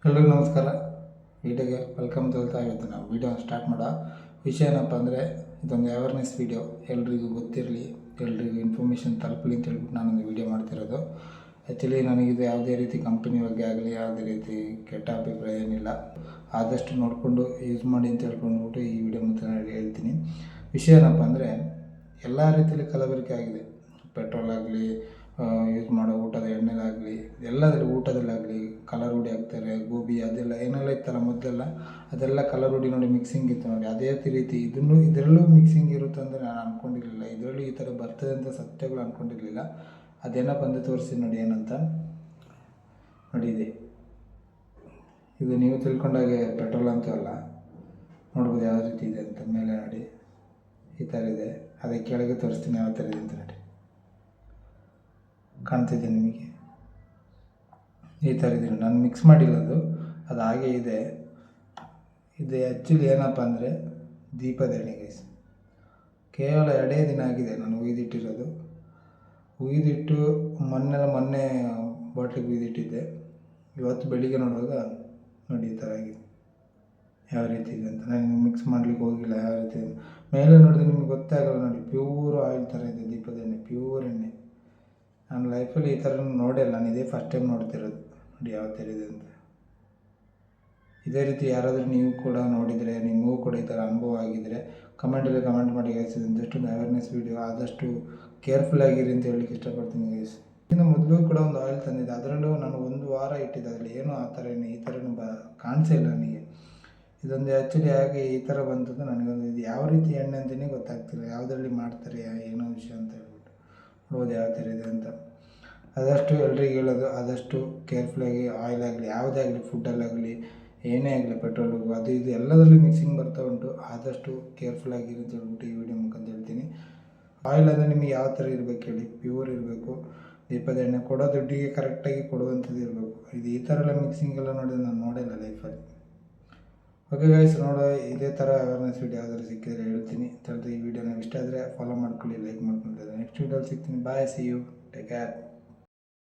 ಎಲ್ರಿಗೂ ನಮಸ್ಕಾರ. ವಿಡಿಯೋಗೆ ವೆಲ್ಕಮ್ ಹೇಳ್ತಾ ಇವತ್ತು ನಾವು ವಿಡಿಯೋ ಸ್ಟಾರ್ಟ್ ಮಾಡೋ ವಿಷಯ ಏನಪ್ಪ ಅಂದರೆ, ಇದೊಂದು ಅವೇರ್ನೆಸ್ ವಿಡಿಯೋ. ಎಲ್ರಿಗೂ ಗೊತ್ತಿರಲಿ, ಎಲ್ರಿಗೂ ಇನ್ಫಾರ್ಮೇಷನ್ ತಲುಪಲಿ ಅಂತ ಹೇಳ್ಬಿಟ್ಟು ನಾನೊಂದು ವಿಡಿಯೋ ಮಾಡ್ತಿರೋದು. ಆ್ಯಕ್ಚುಲಿ ನನಗಿದು ಯಾವುದೇ ರೀತಿ ಕಂಪನಿ ಬಗ್ಗೆ ಆಗಲಿ ಯಾವುದೇ ರೀತಿ ಕೆಟ್ಟ ಅಭಿಪ್ರಾಯ ಏನಿಲ್ಲ. ಆದಷ್ಟು ನೋಡಿಕೊಂಡು ಯೂಸ್ ಮಾಡಿ ಅಂತ ಹೇಳ್ಕೊಂಡ್ಬಿಟ್ಟು ಈ ವಿಡಿಯೋ ಮತ್ತೆ ಹೇಳ್ತೀನಿ. ವಿಷಯ ಏನಪ್ಪ ಅಂದರೆ, ಎಲ್ಲ ರೀತಿಯಲ್ಲಿ ಕಲಬೆರಕೆ ಆಗಿದೆ. ಪೆಟ್ರೋಲ್ ಆಗಲಿ, ಯೂಸ್ ಮಾಡೋ ಊಟದ ಎಣ್ಣೆಲಾಗಲಿ, ಎಲ್ಲದರಲ್ಲಿ ಊಟದಲ್ಲಾಗಲಿ ಕಲರ್ ಹುಡಿ ಹಾಕ್ತಾರೆ. ಗೋಬಿ ಅದೆಲ್ಲ ಏನೆಲ್ಲ ಇತ್ತಲ್ಲ ಮೊದಲೆಲ್ಲ, ಅದೆಲ್ಲ ಕಲರ್ ಹುಡಿ ನೋಡಿ ಮಿಕ್ಸಿಂಗ್ ಇತ್ತು ನೋಡಿ. ಅದೇ ರೀತಿ ಇದರಲ್ಲೂ ಮಿಕ್ಸಿಂಗ್ ಇರುತ್ತೆ ಅಂದರೆ ನಾನು ಅಂದ್ಕೊಂಡಿರಲಿಲ್ಲ. ಇದರಲ್ಲೂ ಈ ಥರ ಬರ್ತದೆ ಅಂತ ಸತ್ಯಗಳು ಅಂದ್ಕೊಂಡಿರಲಿಲ್ಲ. ಅದೇನೋ ಬಂದು ತೋರಿಸಿ ನೋಡಿ ಏನಂತ. ನೋಡಿ ಇದು ನೀವು ತಿಳ್ಕೊಂಡಾಗೆ ಪೆಟ್ರೋಲ್ ಅಂತೂ ಅಲ್ಲ. ನೋಡ್ಬೋದು ಯಾವ ರೀತಿ ಇದೆ ಅಂತ. ಮೇಲೆ ನೋಡಿ ಈ ಥರ ಇದೆ. ಅದೇ ಕೆಳಗೆ ತೋರಿಸ್ತೀನಿ ಯಾವ ಥರ ಇದೆ ಅಂತ ನೋಡಿ. ಕಾಣ್ತಿದೆ ನಿಮಗೆ? ಈ ಥರ ಇದೆ. ನಾನು ಮಿಕ್ಸ್ ಮಾಡಿರೋದು ಅದು ಹಾಗೆ ಇದೆ. ಇದು ಆ್ಯಕ್ಚುಲಿ ಏನಪ್ಪ ಅಂದರೆ ದೀಪದ ಎಣ್ಣೆ ಗೈಸ್. ಕೇವಲ 2 ದಿನ ಆಗಿದೆ ನಾನು ಉಯ್ದಿಟ್ಟಿರೋದು. ಉಯ್ದಿಟ್ಟು ಮೊನ್ನೆ ಬಾಟ್ಲಿಗೆ ಉಯ್ದಿಟ್ಟಿದ್ದೆ. ಇವತ್ತು ಬೆಳಿಗ್ಗೆ ನೋಡುವಾಗ ನೋಡಿ ಈ ಥರ ಆಗಿದೆ. ಯಾವ ರೀತಿ ಇದೆ ಅಂತ ನಾನು ಮಿಕ್ಸ್ ಮಾಡಲಿಕ್ಕೆ ಹೋಗಿಲ್ಲ. ಯಾವ ರೀತಿ ಮೇಲೆ ನೋಡಿದ್ರೆ ನಿಮ್ಗೆ ಗೊತ್ತಾಗಲ್ಲ ನೋಡಿ. ಪ್ಯೂರ್ ಆಯಿಲ್ ಥರ ಇದೆ ದೀಪದ ಎಣ್ಣೆ, ಪ್ಯೂರ್ ಎಣ್ಣೆ. ನಾನು ಲೈಫಲ್ಲಿ ಈ ಥರ ನೋಡಿಲ್ಲ. ನಾನು ಇದೇ ಫಸ್ಟ್ ಟೈಮ್ ನೋಡ್ತಿರೋದು. ನೋಡಿ ಯಾವ ಥರ ಇದೆ ಅಂತ. ಇದೇ ರೀತಿ ಯಾರಾದರೂ ನೀವು ಕೂಡ ನೋಡಿದರೆ, ನಿಮಗೂ ಕೂಡ ಈ ಥರ ಅನುಭವ ಆಗಿದ್ದರೆ ಕಮೆಂಟಲ್ಲಿ ಕಮೆಂಟ್ ಮಾಡಿ ಗೈಸ್. ಇದೊಂದಷ್ಟು ಅವೇರ್ನೆಸ್ ವೀಡಿಯೋ, ಆದಷ್ಟು ಕೇರ್ಫುಲ್ ಆಗಿರಿ ಅಂತ ಹೇಳಲಿಕ್ಕೆ ಇಷ್ಟಪಡ್ತೀನಿ ಗೈಸ್. ಇನ್ನು ಮೊದಲು ಕೂಡ ಒಂದು ಆಯಿಲ್ ತಂದಿದ್ದೆ, ಅದರಲ್ಲೂ ನಾನು 1 ವಾರ ಇಟ್ಟಿದ್ದೆ. ಅದರಲ್ಲಿ ಏನೂ ಆ ಥರ ಈ ಥರನೂ ಕಾಣಿಸೇ ಇಲ್ಲ ನನಗೆ. ಇದೊಂದು ಆ್ಯಕ್ಚುಲಿ ಹಾಗೆ ಈ ಥರ ಬಂತದ್ದು ನನಗೊಂದು. ಇದು ಯಾವ ರೀತಿ ಎಣ್ಣೆ ಅಂತಲೇ ಗೊತ್ತಾಗ್ತಿಲ್ಲ, ಯಾವುದರಲ್ಲಿ ಮಾಡ್ತಾರೆ ಏನೋ ವಿಷಯ ಅಂತ ಹೇಳ್ಬಿಟ್ಟು. ನೋಡ್ಬೋದು ಯಾವ ಥರ ಇದೆ ಅಂತ. ಆದಷ್ಟು ಎಲ್ರಿಗೆ ಹೇಳೋದು, ಆದಷ್ಟು ಕೇರ್ಫುಲ್ಲಾಗಿ ಆಯಿಲ್ ಆಗಲಿ, ಯಾವುದೇ ಆಗಲಿ, ಫುಡ್ಡಲ್ಲಾಗಲಿ, ಏನೇ ಆಗಲಿ, ಪೆಟ್ರೋಲು ಅದು ಇದು ಎಲ್ಲದರಲ್ಲೂ ಮಿಕ್ಸಿಂಗ್ ಬರ್ತಾ ಉಂಟು. ಆದಷ್ಟು ಕೇರ್ಫುಲ್ಲಾಗಿರಿ ಅಂತ ಹೇಳ್ಬಿಟ್ಟು ಈ ವಿಡಿಯೋ ಮುಖಾಂತರ ಹೇಳ್ತೀನಿ. ಆಯಿಲ್ ಅಂದರೆ ನಿಮಗೆ ಯಾವ ಥರ ಇರಬೇಕು ಹೇಳಿ, ಪ್ಯೂರ್ ಇರಬೇಕು. ದೀಪದ ಎಣ್ಣೆ ಕೊಡೋ ದುಡ್ಡಿಗೆ ಕರೆಕ್ಟಾಗಿ ಕೊಡುವಂಥದ್ದು ಇರಬೇಕು. ಇದು ಈ ಥರ ಎಲ್ಲ ಮಿಕ್ಸಿಂಗ್ ಎಲ್ಲ ನೋಡಿದ್ರೆ ನಾನು ನೋಡಿಲ್ಲ ಲೈಫಲ್ಲಿ. ಓಕೆ ಗೈಸ್, ನೋಡೋ ಇದೇ ಥರ ಅವೇರ್ನೆಸ್ ವಿಡಿಯೋ ಯಾವ್ದಾದ್ರು ಸಿಕ್ಕಿದ್ರೆ ಹೇಳ್ತೀನಿ. ಈ ವಿಡಿಯೋ ಇಷ್ಟ ಆದರೆ ಫಾಲೋ ಮಾಡ್ಕೊಳ್ಳಿ, ಲೈಕ್ ಮಾಡ್ಕೊಳ್ತಾರೆ. ನೆಕ್ಸ್ಟ್ ವಿಡಿಯೋಲಿ ಸಿಗ್ತೀನಿ. ಬಾಯ್, ಸಿ ಯು, ಟೇಕ್ ಕೇರ್.